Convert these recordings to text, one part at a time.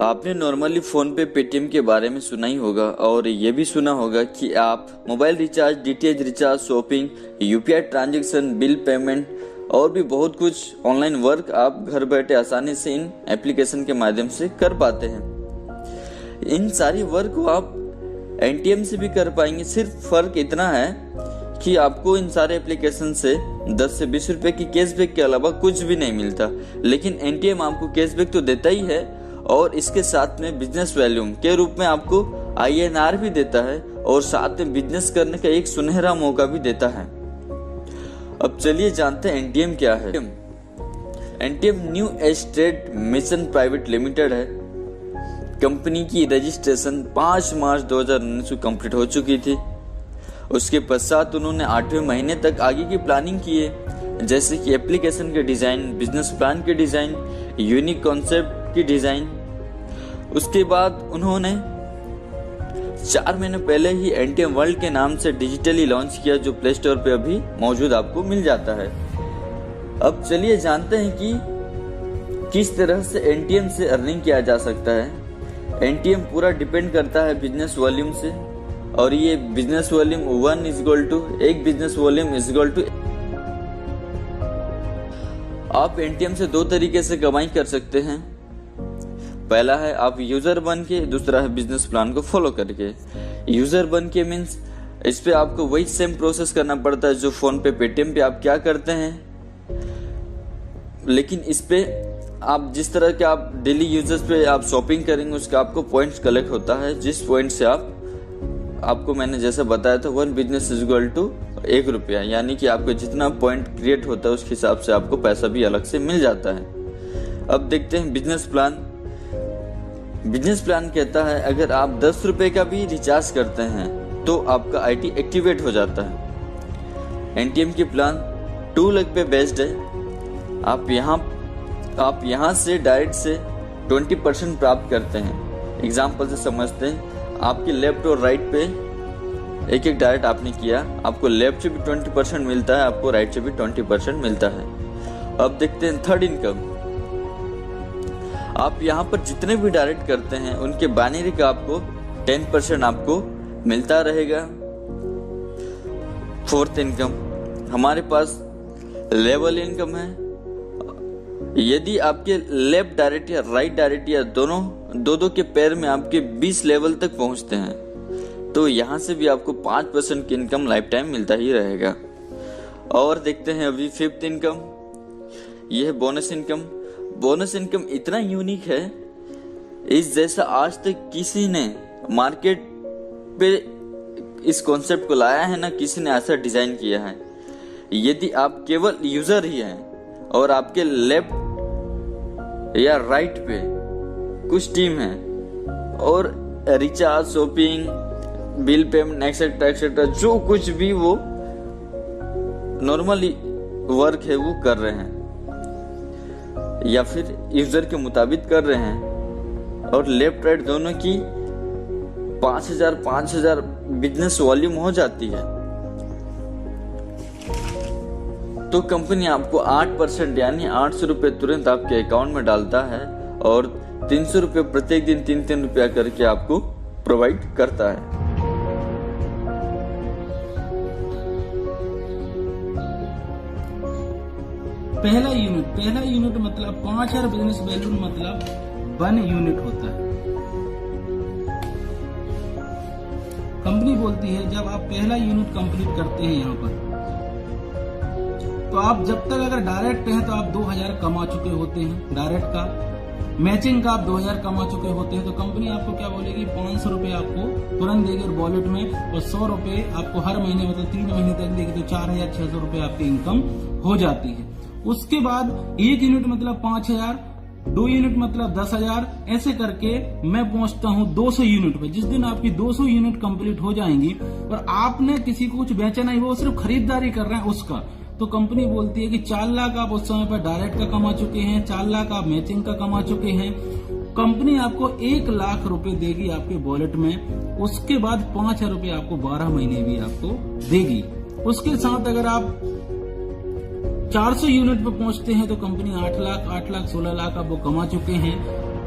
आपने normally phone पे Paytm के बारे में सुना ही होगा और ये भी सुना होगा कि आप mobile recharge, DTH recharge, shopping, UPI transaction, bill payment और भी बहुत कुछ ऑनलाइन वर्क आप घर बैठे आसानी से इन एप्लीकेशन के माध्यम से कर पाते हैं। इन सारी वर्क को आप एटीएम से भी कर पाएंगे। सिर्फ फ़र्क इतना है कि आपको इन सारे एप्लीकेशन से 10 से 20 रुपए की कैशबैक के अलावा कुछ भी नहीं मिलता, लेकिन एटीएम आपको कैशबैक तो देता ही है और इसके साथ में बिजनेस वॉल्यूम के रूप में आपको INR भी देता है और साथ में बिजनेस करने का एक सुनहरा मौका भी देता है। अब चलिए जानते हैं एटीएम क्या है। ATM new estate mission private limited है। कंपनी की रजिस्ट्रेशन 5 मार्च 2019 को कंप्लीट हो चुकी थी। उसके पश्चात उन्होंने 8वें महीने तक आगे की प्लानिंग की है, जैसे कि एप्लीकेशन के डिजाइन, बिजनेस प्लान के डिजाइन, यूनिक कॉन्सेप्ट की डिजाइन। उसके बाद उन्होंने 4 महीने पहले ही एटीएम वर्ल्ड के नाम से डिजिटली लॉन्च किया, जो प्ले स्टोर पे अभी मौजूद आपको मिल जाता है। अब चलिए जानते हैं कि किस तरह से एटीएम से अर्निंग किया जा सकता है। एटीएम पूरा डिपेंड करता है बिजनेस वॉल्यूम से, और ये बिजनेस वॉल्यूम 1 एक business volume is equal to. आप एटीएम से 2 तरीके से कमाई कर सकते हैं। पहला है आप यूजर बन के, दूसरा है बिजनेस प्लान को फॉलो करके। यूजर बन के मीन्स इस पे आपको वही सेम प्रोसेस करना पड़ता है जो फोन पे, पेटीएम पे आप क्या करते हैं, लेकिन इस पे आप जिस तरह के आप डेली यूजर्स पे आप शॉपिंग करेंगे उसका आपको पॉइंट्स कलेक्ट होता है, जिस पॉइंट से आपको मैंने जैसे बताया था 1 बिजनेस इज इक्वल टू 1 रुपया, यानी कि आपको जितना पॉइंट क्रिएट होता है उसके हिसाब से आपको पैसा भी अलग से मिल जाता है। अब देखते हैं बिजनेस प्लान। बिजनेस प्लान कहता है अगर आप 10 रुपए का भी रिचार्ज करते हैं तो आपका आईटी एक्टिवेट हो जाता है। एटीएम की प्लान 2 लाख पे बेस्ड है। आप यहाँ से डायरेक्ट से 20% प्राप्त करते हैं। एग्जाम्पल से समझते हैं, आपके लेफ्ट और राइट पे एक डायरेक्ट आपने किया, आपको लेफ्ट से भी 20% मिलता है, आपको राइट से भी 20% मिलता है। अब देखते हैं थर्ड इनकम। आप यहाँ पर जितने भी डायरेक्ट करते हैं उनके बाइनरी का आपको 10% आपको मिलता रहेगा। फोर्थ इनकम हमारे पास लेवल इनकम है। यदि आपके लेफ्ट डायरेक्ट या राइट डायरेक्ट या दोनों दो के पैर में आपके 20 लेवल तक पहुंचते हैं तो यहाँ से भी आपको 5% की इनकम लाइफ टाइम मिलता ही रहेगा। और देखते हैं अभी फिफ्थ इनकम, यह है बोनस इनकम। बोनस इनकम इतना यूनिक है, इस जैसा आज तक किसी ने मार्केट पे इस कॉन्सेप्ट को लाया है ना किसी ने ऐसा डिजाइन किया है। यदि आप केवल यूजर ही हैं और आपके लेफ्ट या राइट पे कुछ टीम है और recharge, shopping, bill payment etcetera etcetera जो कुछ भी वो नॉर्मली वर्क है वो कर रहे हैं या फिर यूजर के मुताबिक कर रहे हैं और लेफ्ट राइट दोनों की 5,000 बिजनेस वॉल्यूम हो जाती है तो कंपनी आपको 8% यानी 800 रुपए तुरंत आपके अकाउंट में डालता है और 300 रुपए प्रत्येक दिन 3-3 रुपया करके आपको प्रोवाइड करता है। पहला यूनिट मतलब 5,000 बिजनेस वैल्यू मतलब 1 यूनिट होता है। कंपनी बोलती है जब आप पहला यूनिट कंप्लीट करते हैं यहाँ पर तो आप जब तक अगर डायरेक्ट हैं तो आप 2,000 कमा चुके होते हैं डायरेक्ट का, मैचिंग का आप 2,000 कमा चुके होते हैं तो कंपनी आपको क्या बोलेगी 500 रुपए आपको तुरंत देगी और वॉलेट में, और 100 रुपए आपको हर महीने मतलब 3 महीने तक देगी तो 4,600 रुपए आपकी इनकम हो जाती है। उसके बाद 1 यूनिट मतलब 5,000, 2 यूनिट मतलब 10,000, ऐसे करके मैं पहुंचता हूं 200 यूनिट पे। जिस दिन आपकी 200 यूनिट कंप्लीट हो जाएंगी और आपने किसी को कुछ बेचा नहीं, वो सिर्फ खरीदारी कर रहे हैं उसका, तो कंपनी बोलती है कि 4 लाख आप उस समय पर डायरेक्ट का कमा चुके हैं, 4 लाख आप मैचिंग का कमा चुके हैं। कंपनी आपको 1 लाख रुपए देगी आपके वॉलेट में। उसके बाद 5,000 रुपए आपको 12 महीने भी आपको देगी। उसके साथ अगर आप 400 यूनिट पे पहुंचते हैं तो कंपनी 8 लाख 16 लाख आप वो कमा चुके हैं।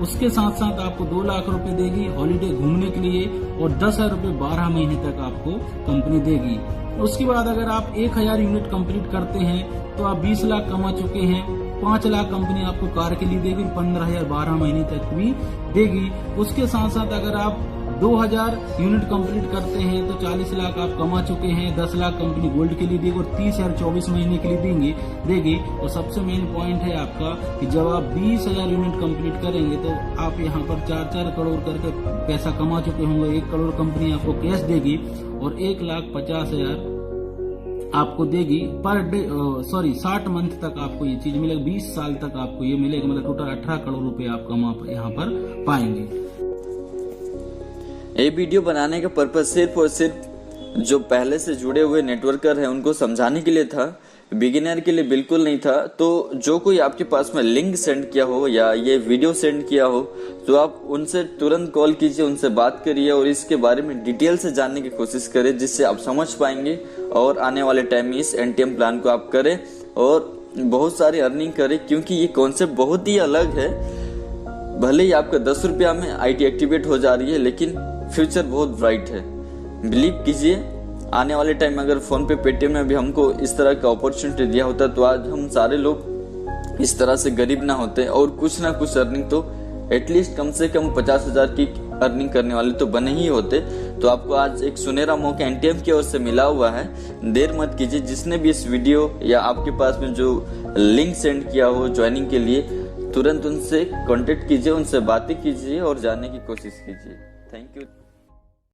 उसके साथ साथ आपको 2 लाख रुपए देगी हॉलीडे घूमने के लिए और 10,000 रुपए 12 महीने तक आपको कंपनी देगी। उसके बाद अगर आप 1000 यूनिट कंप्लीट करते हैं तो आप 20 लाख कमा चुके हैं। 5 लाख कंपनी आपको कार के लिए देगी, 15,000 12 महीने तक भी देगी। उसके साथ साथ अगर आप 2000 यूनिट कंप्लीट करते हैं तो 40 लाख आप कमा चुके हैं। 10 लाख कंपनी गोल्ड के लिए देगी और 30,000 24 महीने के लिए देगी। और सबसे मेन पॉइंट है आपका कि जब आप 20,000 यूनिट कंप्लीट करेंगे तो आप यहाँ पर 4-4 करोड़ करके पैसा कमा चुके होंगे। 1 करोड़ कंपनी आपको कैश देगी और 1,50,000 आपको देगी पर डे 60 मंथ तक आपको ये चीज मिलेगी। 20 साल तक आपको ये मिलेगा, मतलब टोटल 18 करोड़ रुपए आप कमा यहाँ पर पाएंगे। ये वीडियो बनाने का पर्पज सिर्फ और सिर्फ जो पहले से जुड़े हुए नेटवर्कर हैं उनको समझाने के लिए था, बिगिनर के लिए बिल्कुल नहीं था। तो जो कोई आपके पास में लिंक सेंड किया हो या ये वीडियो सेंड किया हो तो आप उनसे तुरंत कॉल कीजिए, उनसे बात करिए और इसके बारे में डिटेल से जानने की कोशिश करें, जिससे आप समझ पाएंगे और आने वाले टाइम में इस एनटीएम प्लान को आप करें और बहुत सारी अर्निंग करें। क्योंकि ये कॉन्सेप्ट बहुत ही अलग है। भले ही आपका 10 रुपया में आईटी एक्टिवेट हो जा रही है, लेकिन फ्यूचर बहुत ब्राइट है। बिलीव कीजिए, आने वाले टाइम में अगर फोन पे पेटीएम में भी हमको इस तरह का अपॉर्चुनिटी दिया होता तो आज हम सारे लोग इस तरह से गरीब ना होते और कुछ ना कुछ अर्निंग तो एटलीस्ट कम से कम 50,000 की अर्निंग करने वाले तो बने ही होते। तो आपको आज एक सुनहरा मौका एनटीएम की ओर से मिला हुआ है, देर मत कीजिए। जिसने भी इस वीडियो या आपके पास में जो लिंक सेंड किया हो ज्वाइनिंग के लिए, तुरंत उनसे कांटेक्ट कीजिए, उनसे बातें कीजिए और जानने की कोशिश कीजिए। Thank you.